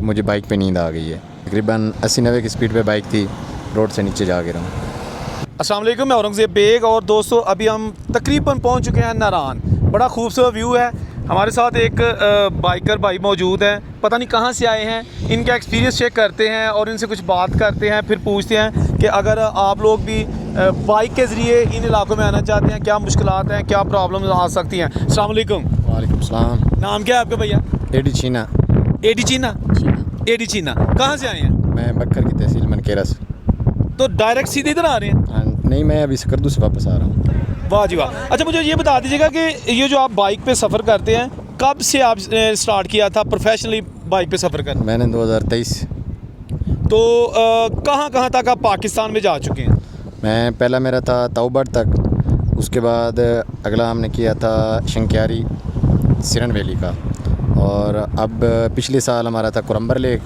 मुझे बाइक पे नींद आ गई है। तकरीबन 80-90 की स्पीड पे बाइक थी, रोड से नीचे जा गिरा हूँ। अस्सलाम वालेकुम, मैं औरंगज़ेब बेग और दोस्तों अभी हम तकरीबन पहुंच चुके हैं नारान। बड़ा खूबसूरत व्यू है। हमारे साथ एक बाइकर भाई मौजूद हैं, पता नहीं कहां से आए हैं। इनका एक्सपीरियंस चेक करते हैं और इनसे कुछ बात करते हैं, फिर पूछते हैं कि अगर आप लोग भी बाइक के ज़रिए इन इलाकों में आना चाहते हैं, क्या मुश्किलात हैं, क्या प्रॉब्लम आ सकती हैं। अस्सलाम वालेकुम। वालेकुम सलाम। नाम क्या है आपका भैया? एडी चीना। एडी चीना? एडी चीना। कहाँ से आए हैं? मैं बक्कर की तहसील मनकेरा से। तो डायरेक्ट सीधे इधर आ रहे हैं? नहीं, मैं अभी सकरदू से वापस आ रहा हूँ। वाह जी वाह। अच्छा, मुझे ये बता दीजिएगा कि ये जो आप बाइक पे सफ़र करते हैं, कब से आप स्टार्ट किया था प्रोफेशनली बाइक पे सफ़र करना? मैंने 2023। तो कहाँ कहाँ तक आप पाकिस्तान में जा चुके हैं? मैं पहला मेरा था ताऊबड़ तक, उसके बाद अगला हमने किया था शंक्यारी सिरन वैली का, और अब पिछले साल हमारा था कुरम्बर लेक,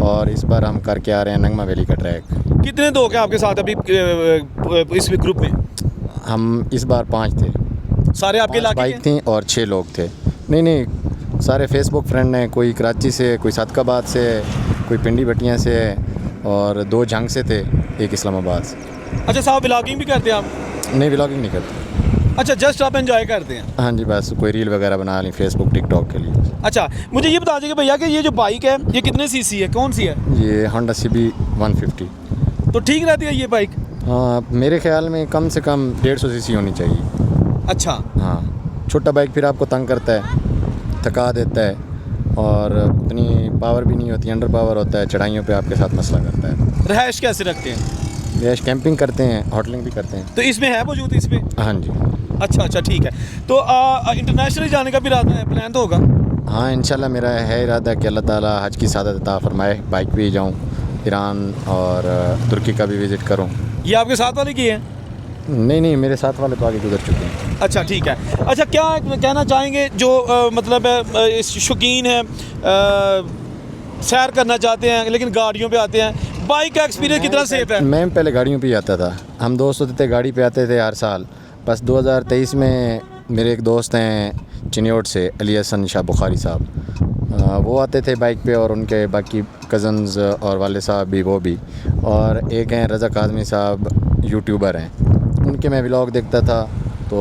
और इस बार हम करके आ रहे हैं नंगमा वैली का ट्रैक। कितने लोग हैं आपके साथ अभी इस ग्रुप में? हम इस बार 5 थे। सारे आपके इलाके बाइक थी और 6 लोग थे। नहीं, सारे फेसबुक फ्रेंड हैं। कोई कराची से, कोई सदकाबाद से, कोई पिंडी भटियाँ से, और 2 जंग से थे, एक इस्लामाबाद से। अच्छा साहब, व्लॉगिंग भी करते हैं आप? नहीं, व्लॉगिंग नहीं करते। अच्छा, जस्ट आप एंजॉय करते हैं? हाँ जी, बस कोई रील वगैरह बना ली फेसबुक टिकटॉक के लिए। अच्छा, मुझे ये बता दीजिए भैया कि ये जो बाइक है ये कितने सीसी है, कौन सी है? ये होंडा CB 150। तो ठीक रहती है ये बाइक? हाँ, मेरे ख्याल में कम से कम 150 सीसी होनी चाहिए। अच्छा। हाँ, छोटा बाइक फिर आपको तंग करता है, थका देता है, और उतनी पावर भी नहीं होती, अंडर पावर होता है, चढ़ाइयों पे आपके साथ मसला करता है। रहायश कैसे रखते हैं? रहायश कैंपिंग करते हैं, होटलिंग भी करते हैं। तो इसमें है मौजूद इसमें? हाँ जी। अच्छा, ठीक है। तो इंटरनेशनली जाने का भी इरादा है, प्लान तो होगा? हाँ, इंशाल्लाह मेरा है इरादा कि अल्लाह ताला हज की सादत अता फरमाए, बाइक पे ही जाऊँ, ईरान और तुर्की का भी विज़िट करूँ। ये आपके साथ वाले की है? नहीं, मेरे साथ वाले तो आगे गुजर चुके हैं। अच्छा, ठीक है। अच्छा, क्या कहना चाहेंगे जो मतलब शौकीन है, सैर करना चाहते हैं लेकिन गाड़ियों पे आते हैं, बाइक का एक्सपीरियंस कितना सेफ है? मैं पहले गाड़ियों पे ही आता था। हम दोस्त होते थे, गाड़ी पे आते थे हर साल। बस 2023 में मेरे एक दोस्त हैं चिन्योट से, अली हसन शाह बुखारी साहब, वो आते थे बाइक पे, और उनके बाकी कज़न्स और वाले साहब भी, वो भी, और एक हैं रज़ा काज़मी साहब, यूट्यूबर हैं, उनके मैं व्लॉग देखता था, तो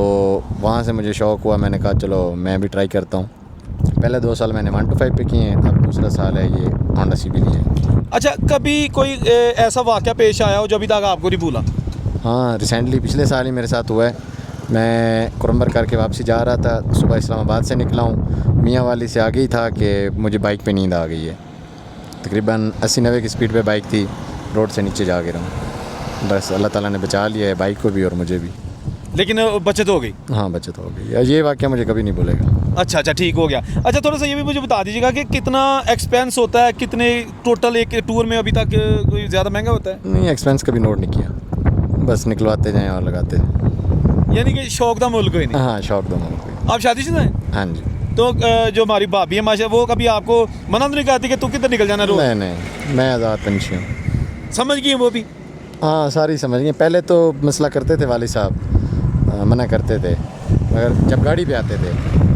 वहाँ से मुझे शौक़ हुआ। मैंने कहा चलो मैं भी ट्राई करता हूँ। पहले 2 साल मैंने 125 पे किए हैं, अब दूसरा साल है ये होंडा CB लिए है। अच्छा, कभी कोई ऐसा वाक़या पेश आया हो जो अभी तक आपको नहीं भूला? हाँ, रिसेंटली पिछले साल ही मेरे साथ हुआ है। मैं कुरम्बर करके वापसी जा रहा था, सुबह इस्लामाबाद से निकला हूँ, मियाँ वाली से आगे ही था कि मुझे बाइक पे नींद आ गई है। तकरीबन 80-90 की स्पीड पे बाइक थी, रोड से नीचे जा गिरा हूँ। बस अल्लाह ताला ने बचा लिया है, बाइक को भी और मुझे भी। लेकिन बचत हो गई? हाँ, बचत हो गई। ये वाक़या मुझे कभी नहीं भूलेगा। अच्छा, ठीक हो गया। अच्छा, थोड़ा सा ये भी मुझे बता दीजिएगा कि कितना एक्सपेंस होता है, कितने टोटल एक टूर में अभी तक कोई ज़्यादा महंगा होता है? नहीं, एक्सपेंस कभी नोट नहीं किया, बस निकलवाते जाएँ और लगाते जाएँ। यानी कि शौक दा मुल्क कोई नहीं? हाँ, शौक दो मुल्क। आप शादीशुदा हैं? हाँ जी। तो जो हमारी भाभी है माशा, वो कभी आपको मना तो नहीं करती कि तू किधर निकल जाना रोज? नहीं, मैं आज़ाद पंछी हूँ। समझ गई वो भी? हाँ, सारी समझ गए। पहले तो मसला करते थे वाली साहब, मना करते थे, मगर जब गाड़ी पे आते थे,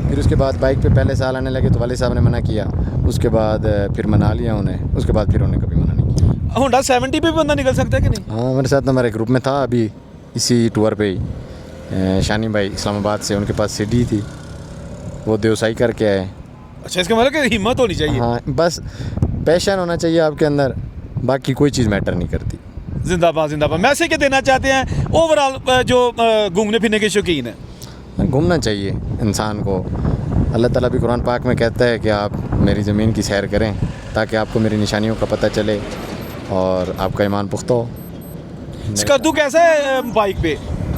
फिर उसके बाद बाइक पे पहले साल आने लगे तो वाली साहब ने मना किया, उसके बाद फिर मना लिया उन्हें, उसके बाद फिर उन्हें कभी मना नहीं किया। होंडा 70 पे भी बंदा निकल सकता है कि नहीं? हाँ, मेरे साथ हमारे ग्रुप में था अभी इसी टूर पे ही, शानी भाई इस्लामाबाद से, उनके पास CD थी, वो देवसाई करके आए। अच्छा, इसका मतलब कि हिम्मत होनी चाहिए। हाँ, बस पैशन होना चाहिए आपके अंदर, बाकी कोई चीज़ मैटर नहीं करती। जिंदाबाद, जिंदाबाद। मैसेज क्या देना चाहते हैं ओवरऑल जो घूमने फिरने के शौकीन है? घूमना चाहिए इंसान को। अल्लाह ताला भी कुरान पाक में कहता है कि आप मेरी ज़मीन की सैर करें, ताकि आपको मेरी निशानियों का पता चले और आपका ईमान पुख्ता हो। सकरदू कैसा है बाइक पे?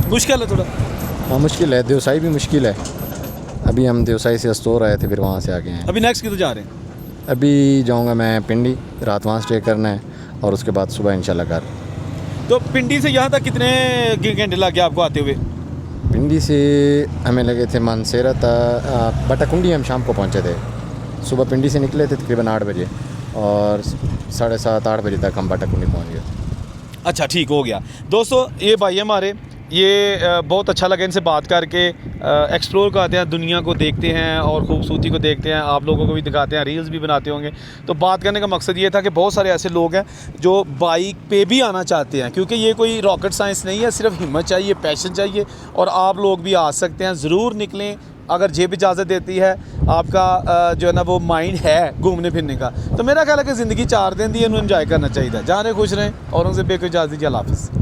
मुश्किल है थोड़ा? हाँ, मुश्किल है। देवसाई भी मुश्किल है। अभी हम देवसाई से अस्तोर आए थे, फिर वहाँ से आ गए हैं। अभी नेक्स्ट किधर जा रहे हैं? अभी जाऊँगा मैं पिंडी, रात वहाँ स्टे करना है, और उसके बाद सुबह इंशाल्लाह घर। तो पिंडी से यहाँ तक कितने घंटे लग गए आपको आते हुए? पिंडी से हमें लगे थे मानसेरा था, बटाकुंडी हम शाम को पहुँचे थे। सुबह पिंडी से निकले थे तकरीबन 8 बजे, और 7:30-8 बजे तक हम बटाकुंडी पहुँच गए। अच्छा, ठीक हो गया। दोस्तों, ये भाई हमारे ये बहुत अच्छा लगा इनसे बात करके। एक्सप्लोर करते हैं, दुनिया को देखते हैं और ख़ूबसूरती को देखते हैं, आप लोगों को भी दिखाते हैं, रील्स भी बनाते होंगे। तो बात करने का मकसद ये था कि बहुत सारे ऐसे लोग हैं जो बाइक पे भी आना चाहते हैं, क्योंकि ये कोई रॉकेट साइंस नहीं है, सिर्फ हिम्मत चाहिए, पैशन चाहिए, और आप लोग भी आ सकते हैं। ज़रूर निकलें अगर जेब इजाज़त देती है, आपका जो है ना वो माइंड है घूमने फिरने का। तो मेरा ख्याल है कि ज़िंदगी 4 दिन दी, इन्होंने एंजॉय करना चाहिए। जहाँ रहें खुश रहें, और उनसे बेकोई इजाज़त दीजिए। अल्लाह हाफ़िज़।